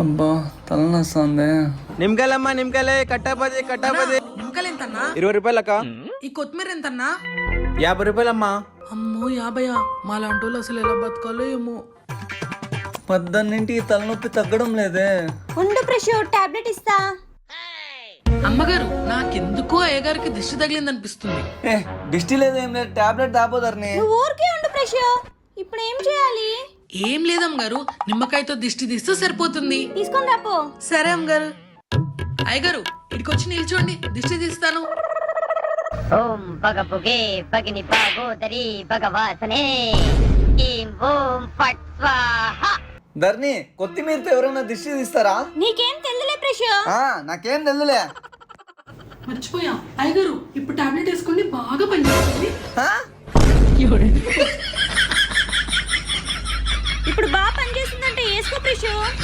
అబ్బా తలనొస్తుంది. నిమ్మకాయలమ్మా నిమ్మకాయలే కట్టాపది నిమ్మకాయలు ఎంతన్నా? 20 రూపాయలక్క. ఈ కొత్తిమీర ఎంతన్నా? 50 రూపాయలమ్మా. అమ్మో 50. మా లాంటి వాళ్ళు అసలు ఎలా బతకాలో ఏమో. పద్దన్నింటికి తలనొప్పి తగ్గడం లేదే. ఉండు ప్రశు టాబ్లెట్ ఇస్తా. అమ్మగారు నాకెందుకో అయ్యగారికి దిష్టి తగిలింది అనిపిస్తుంది. దిష్టి లేదేం లేదు, టాబ్లెట్ తాపోదర్ని. నువ్వు ఊరికే ఉండు ప్రశు. ఇప్పుడు ఏం చేయాలి? ఏం లేదమ్మగారు, నిమ్మకాయతో దిష్టి తీస్తే సరిపోతుంది. తీసుకొని రాపో. సరే అమ్మగారు. అయ్యగారు ఇక్కడికొచ్చి నిల్చోండి, దిష్టి తీస్తాను. ఓం భగభుగే భగిని భాగోదరి భగవాసనే ఈం ఓం ఫట్ స్వాహా. ధర్ని కొత్తిమీరతో ఎవరైనా దిష్టి తీస్తారా? నీకేం తెలియలే ప్రశు. నాకేం తెలుదులే. మర్చిపోయా అయ్యగారు, ఇప్పుడు టాబ్లెట్ వేసుకోండి, బాగా పనిచేస్తుంది. ఇప్పుడు బాగా పనిచేస్తుందంటే వేసుకో ప్రశు.